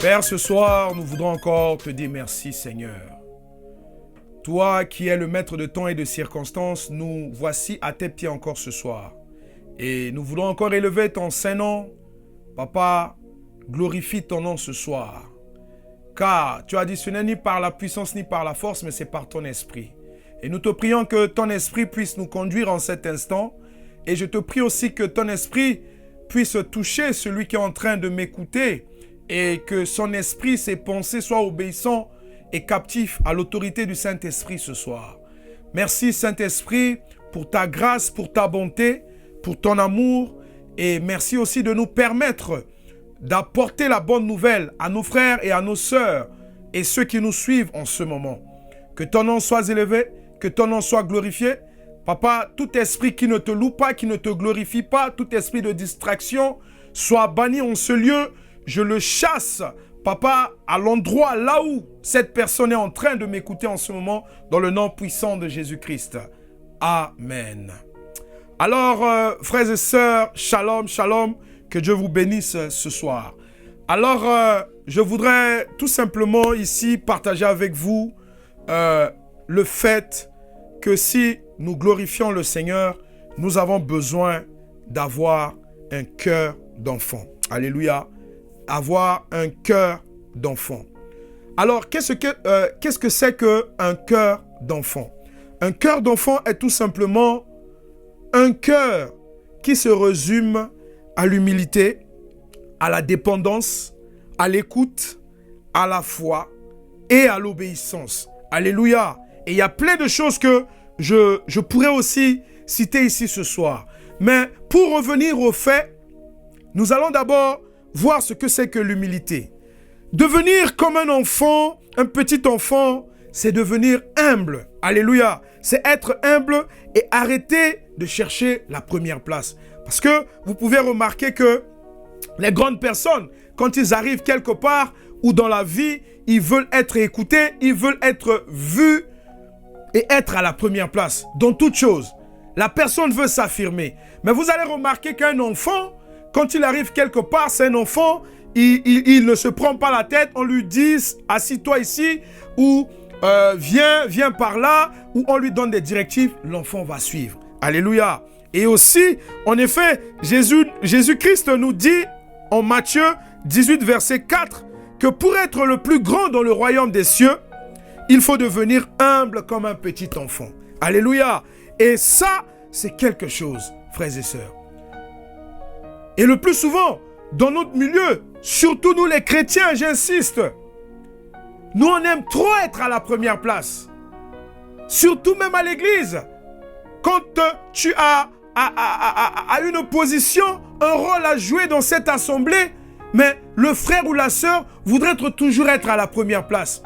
Père, ce soir, nous voudrons encore te dire merci, Seigneur. Toi qui es le maître de temps et de circonstances, nous voici à tes pieds encore ce soir. Et nous voulons encore élever ton Saint-Nom. Papa, glorifie ton nom ce soir. Car tu as dit, ce n'est ni par la puissance ni par la force, mais c'est par ton esprit. Et nous te prions que ton esprit puisse nous conduire en cet instant. Et je te prie aussi que ton esprit puisse toucher celui qui est en train de m'écouter et que son esprit, ses pensées soient obéissants et captifs à l'autorité du Saint-Esprit ce soir. Merci Saint-Esprit pour ta grâce, pour ta bonté, pour ton amour et merci aussi de nous permettre d'apporter la bonne nouvelle à nos frères et à nos sœurs et ceux qui nous suivent en ce moment. Que ton nom soit élevé, que ton nom soit glorifié. Papa, tout esprit qui ne te loue pas, qui ne te glorifie pas, tout esprit de distraction soit banni en ce lieu. Je le chasse, Papa, à l'endroit là où cette personne est en train de m'écouter en ce moment, dans le nom puissant de Jésus-Christ. Amen. Alors, frères et sœurs, shalom, shalom, que Dieu vous bénisse ce soir. Alors, je voudrais tout simplement ici partager avec vous le fait que si nous glorifions le Seigneur, nous avons besoin d'avoir un cœur d'enfant. Alléluia. Avoir un cœur d'enfant. Alors, qu'est-ce que c'est qu'un cœur d'enfant? Un cœur d'enfant est tout simplement un cœur qui se résume à l'humilité, à la dépendance, à l'écoute, à la foi et à l'obéissance. Alléluia. Et il y a plein de choses que je pourrais aussi citer ici ce soir. Mais pour revenir au fait, nous allons d'abord voir ce que c'est que l'humilité. Devenir comme un enfant, un petit enfant, c'est devenir humble. Alléluia. C'est être humble et arrêter de chercher la première place. Parce que vous pouvez remarquer que les grandes personnes, quand ils arrivent quelque part ou dans la vie, ils veulent être écoutés, ils veulent être vus et être à la première place dans toute chose. La personne veut s'affirmer. Mais vous allez remarquer qu'un enfant, quand il arrive quelque part, c'est un enfant, il ne se prend pas la tête, on lui dit « assis-toi ici » ou « viens par là » ou on lui donne des directives, l'enfant va suivre. Alléluia. Et aussi, en effet, Jésus-Christ nous dit en Matthieu 18, verset 4, que pour être le plus grand dans le royaume des cieux, il faut devenir humble comme un petit enfant. Alléluia. Et ça, c'est quelque chose, frères et sœurs. Et le plus souvent, dans notre milieu, surtout nous les chrétiens, j'insiste, nous on aime trop être à la première place. Surtout même à l'église. Quand tu as une position, un rôle à jouer dans cette assemblée, mais le frère ou la sœur voudrait toujours être à la première place.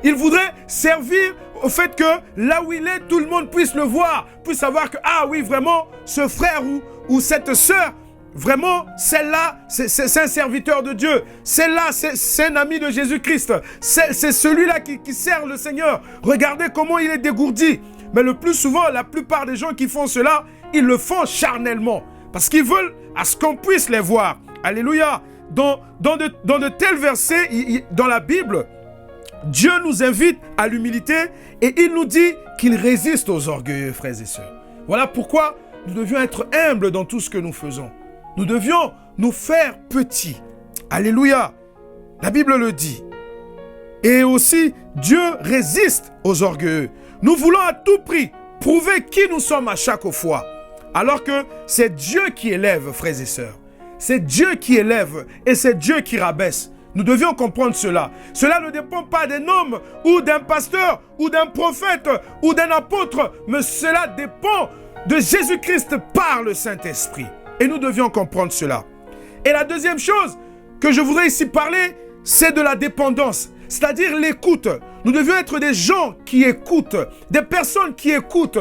Il voudrait servir au fait que là où il est, tout le monde puisse le voir, puisse savoir que, ah oui, vraiment, ce frère ou cette sœur, vraiment, celle-là, c'est un serviteur de Dieu. Celle-là, c'est un ami de Jésus-Christ. C'est celui-là qui sert le Seigneur. Regardez comment il est dégourdi. Mais le plus souvent, la plupart des gens qui font cela, ils le font charnellement. Parce qu'ils veulent à ce qu'on puisse les voir. Alléluia. Dans de tels versets, dans la Bible, Dieu nous invite à l'humilité et il nous dit qu'il résiste aux orgueilleux, frères et sœurs. Voilà pourquoi nous devions être humbles dans tout ce que nous faisons. Nous devions nous faire petits. Alléluia. La Bible le dit. Et aussi, Dieu résiste aux orgueilleux. Nous voulons à tout prix prouver qui nous sommes à chaque fois. Alors que c'est Dieu qui élève, frères et sœurs. C'est Dieu qui élève et c'est Dieu qui rabaisse. Nous devions comprendre cela. Cela ne dépend pas d'un homme ou d'un pasteur ou d'un prophète ou d'un apôtre, mais cela dépend de Jésus-Christ par le Saint-Esprit. Et nous devions comprendre cela. Et la deuxième chose que je voudrais ici parler, c'est de la dépendance, c'est-à-dire l'écoute. Nous devions être des gens qui écoutent, des personnes qui écoutent.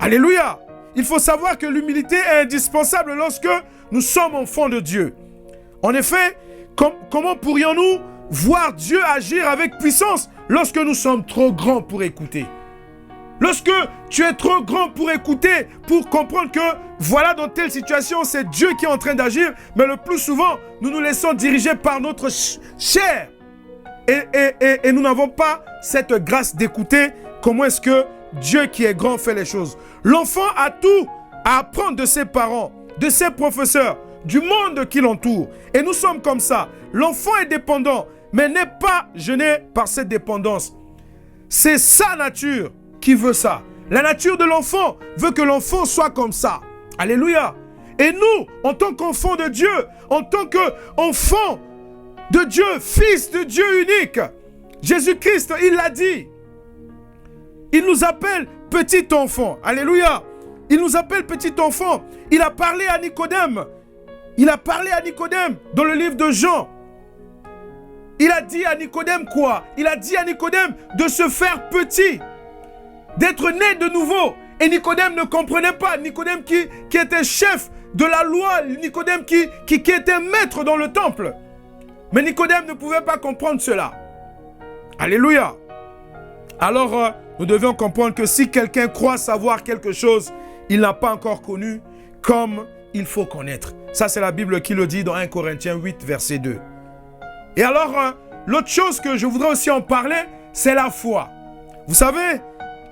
Alléluia. Il faut savoir que l'humilité est indispensable lorsque nous sommes enfants de Dieu. En effet, comment pourrions-nous voir Dieu agir avec puissance lorsque nous sommes trop grands pour écouter? Lorsque tu es trop grand pour écouter, pour comprendre que voilà dans telle situation, c'est Dieu qui est en train d'agir, mais le plus souvent, nous nous laissons diriger par notre chair. Et nous n'avons pas cette grâce d'écouter comment est-ce que Dieu qui est grand fait les choses. L'enfant a tout à apprendre de ses parents, de ses professeurs, du monde qui l'entoure. Et nous sommes comme ça. L'enfant est dépendant, mais n'est pas gêné par cette dépendance. C'est sa nature qui veut ça. La nature de l'enfant veut que l'enfant soit comme ça. Alléluia. Et nous, en tant qu'enfants de Dieu, en tant qu'enfants de Dieu, fils de Dieu unique, Jésus-Christ, il l'a dit. Il nous appelle petit enfant. Alléluia. Il nous appelle petit enfant. Il a parlé à Nicodème. Il a parlé à Nicodème dans le livre de Jean. Il a dit à Nicodème quoi? Il a dit à Nicodème de se faire petit, d'être né de nouveau. Et Nicodème ne comprenait pas. Nicodème qui était chef de la loi, Nicodème qui était maître dans le temple. Mais Nicodème ne pouvait pas comprendre cela. Alléluia. Alors, nous devions comprendre que si quelqu'un croit savoir quelque chose, il n'a pas encore connu comme il faut connaître. Ça, c'est la Bible qui le dit dans 1 Corinthiens 8, verset 2. Et alors, l'autre chose que je voudrais aussi en parler, c'est la foi. Vous savez,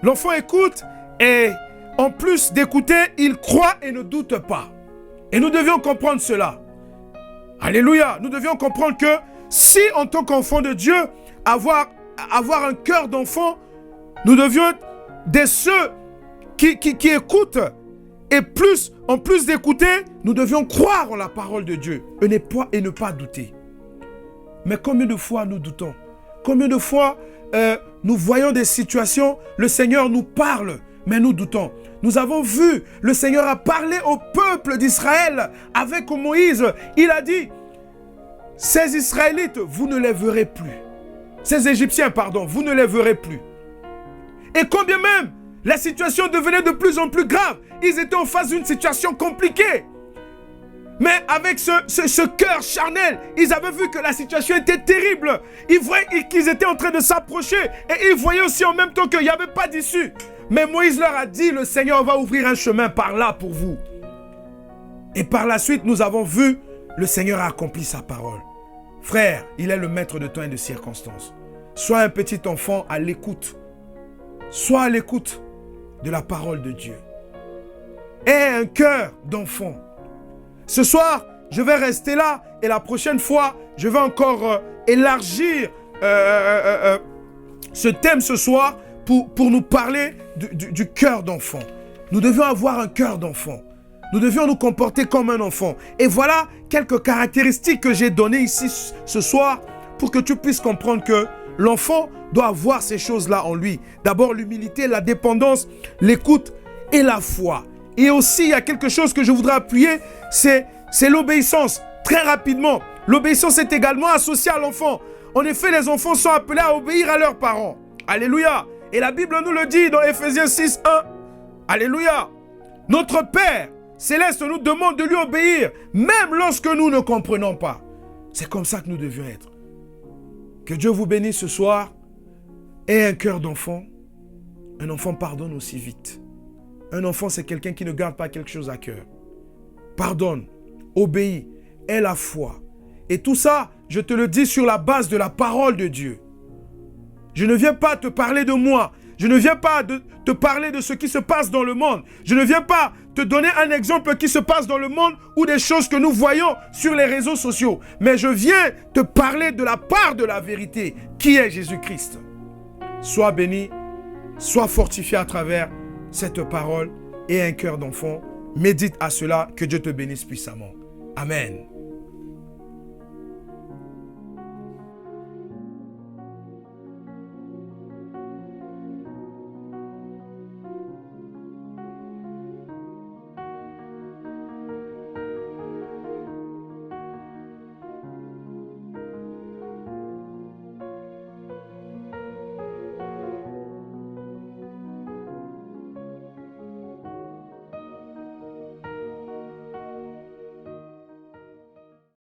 l'enfant écoute et en plus d'écouter, il croit et ne doute pas. Et nous devions comprendre cela. Alléluia. Nous devions comprendre que si en tant qu'enfant de Dieu, avoir un cœur d'enfant, nous devions de ceux qui écoutent. Et en plus d'écouter, nous devions croire en la parole de Dieu et ne pas douter. Mais combien de fois nous doutons? Combien de fois nous voyons des situations, le Seigneur nous parle, mais nous doutons. Nous avons vu, le Seigneur a parlé au peuple d'Israël avec Moïse. Il a dit, ces Israélites, vous ne les verrez plus. Ces Égyptiens, pardon, vous ne les verrez plus. Et combien même la situation devenait de plus en plus grave. Ils étaient en face d'une situation compliquée. Mais avec ce cœur charnel, ils avaient vu que la situation était terrible. Ils voyaient qu'ils étaient en train de s'approcher. Et ils voyaient aussi en même temps qu'il n'y avait pas d'issue. Mais Moïse leur a dit, le Seigneur va ouvrir un chemin par là pour vous. Et par la suite, nous avons vu, le Seigneur a accompli sa parole. Frère, il est le maître de temps et de circonstances. Sois un petit enfant à l'écoute. Sois à l'écoute de la parole de Dieu. Aie un cœur d'enfant. Ce soir, je vais rester là et la prochaine fois, je vais encore élargir ce thème ce soir pour nous parler du cœur d'enfant. Nous devions avoir un cœur d'enfant. Nous devions nous comporter comme un enfant. Et voilà quelques caractéristiques que j'ai données ici ce soir pour que tu puisses comprendre que l'enfant doit avoir ces choses-là en lui. D'abord, l'humilité, la dépendance, l'écoute et la foi. Et aussi, il y a quelque chose que je voudrais appuyer, c'est l'obéissance. Très rapidement, l'obéissance est également associée à l'enfant. En effet, les enfants sont appelés à obéir à leurs parents. Alléluia. Et la Bible nous le dit dans Éphésiens 6, 1. Alléluia. Notre Père Céleste nous demande de lui obéir, même lorsque nous ne comprenons pas. C'est comme ça que nous devions être. Que Dieu vous bénisse ce soir. Aie un cœur d'enfant. Un enfant pardonne aussi vite. Un enfant, c'est quelqu'un qui ne garde pas quelque chose à cœur. Pardonne, obéis, aie la foi. Et tout ça, je te le dis sur la base de la parole de Dieu. Je ne viens pas te parler de moi. Je ne viens pas te parler de ce qui se passe dans le monde. Je ne viens pas te donner un exemple qui se passe dans le monde ou des choses que nous voyons sur les réseaux sociaux. Mais je viens te parler de la part de la vérité, qui est Jésus-Christ. Sois béni, sois fortifié à travers cette parole et un cœur d'enfant. Médite à cela, que Dieu te bénisse puissamment. Amen.